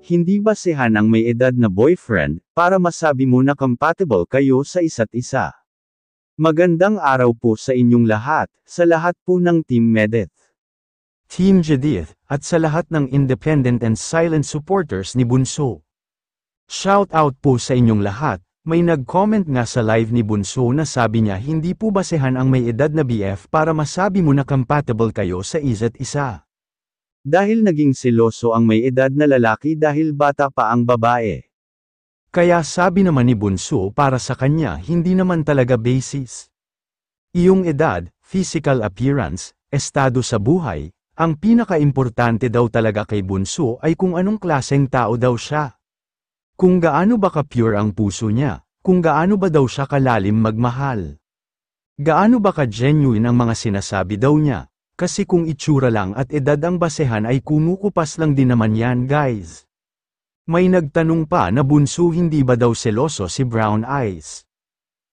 Hindi basehan ang may edad na boyfriend, para masabi mo na compatible kayo sa isa't isa. Magandang araw po sa inyong lahat, sa lahat po ng Team Medit, Team Jadith, at sa lahat ng independent and silent supporters ni Bunso. Shout out po sa inyong lahat. May nag-comment nga sa live ni Bunso na sabi niya hindi po basehan ang may edad na BF para masabi mo na compatible kayo sa isa't isa. dahil naging seloso ang may edad na lalaki dahil bata pa ang babae. Kaya sabi naman ni Bunso para sa kanya hindi naman talaga basis. Iyong edad, physical appearance, estado sa buhay, ang pinaka-importante daw talaga kay Bunso ay kung anong klaseng tao daw siya. Kung gaano ba ka-pure ang puso niya, kung gaano ba daw siya kalalim magmahal. Gaano ba ka-genuine ang mga sinasabi daw niya. Kasi kung itsura lang at edad ang basehan ay kumukupas lang din naman yan guys. May nagtanong pa na Bunso hindi ba daw seloso si Brown Eyes.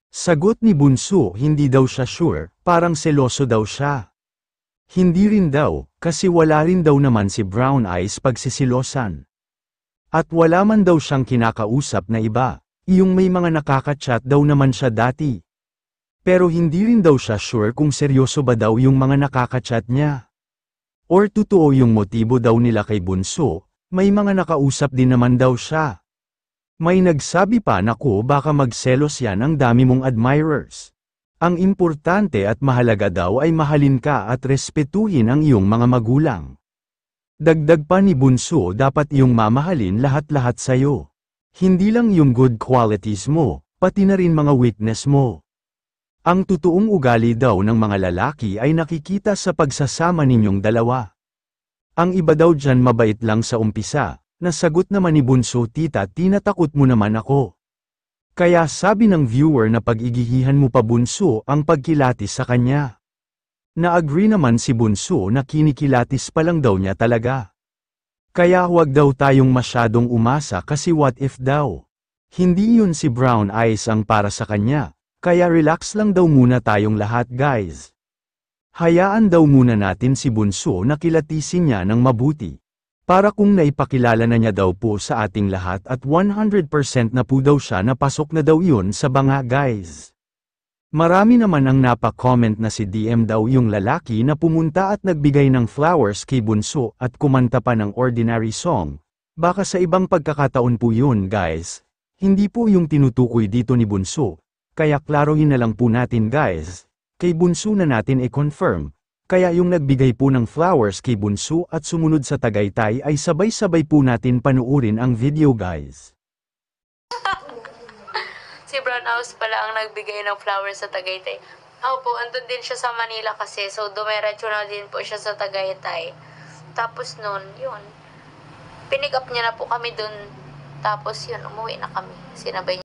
Sagot ni Bunso hindi daw siya sure, parang seloso daw siya. Hindi rin daw, kasi wala rin daw naman si Brown Eyes pagsisilosan. At wala man daw siyang kinakausap na iba, iyong may mga nakaka-chat daw naman siya dati. Pero hindi rin daw siya sure kung seryoso ba daw yung mga nakaka-chat niya. Or totoo yung motibo daw nila kay Bunso, may mga nakausap din naman daw siya. May nagsabi pa naku baka magselos yan ang dami mong admirers. Ang importante at mahalaga daw ay mahalin ka at respetuhin ang iyong mga magulang. Dagdag pa ni Bunso dapat iyong mamahalin lahat-lahat sayo. Hindi lang yung good qualities mo, pati na rin mga weakness mo. Ang totoong ugali daw ng mga lalaki ay nakikita sa pagsasama ninyong dalawa. Ang iba daw dyan mabait lang sa umpisa, nasagot naman ni Bunso tita tinatakot mo naman ako. Kaya sabi ng viewer na pag-igihihan mo pa Bunso ang pagkilatis sa kanya. Na-agree naman si Bunso na kinikilatis pa lang daw niya talaga. Kaya huwag daw tayong masyadong umasa kasi what if daw. Hindi yun si Brown Eyes ang para sa kanya. Kaya relax lang daw muna tayong lahat guys. Hayaan daw muna natin si Bunso na kilatisin niya ng mabuti. Para kung naipakilala na niya daw po sa ating lahat at 100% na po daw siya napasok na daw yun sa banga guys. Marami naman ang napa-comment na si DM daw yung lalaki na pumunta at nagbigay ng flowers kay Bunso at kumanta pa ng ordinary song. Baka sa ibang pagkakataon po yun guys. Hindi po yung tinutukoy dito ni Bunso. Kaya klarohin na lang po natin guys, kay Bunso na natin i-confirm, kaya yung nagbigay po ng flowers kay Bunso at sumunod sa Tagaytay ay sabay-sabay po natin panuurin ang video guys. Si Brown House pala ang nagbigay ng flowers sa Tagaytay. Opo, andun din siya sa Manila kasi, so dumiretso na din po siya sa Tagaytay. Tapos nun, yun, pinick up niya na po kami dun, tapos yun, umuwi na kami, sinabay niya.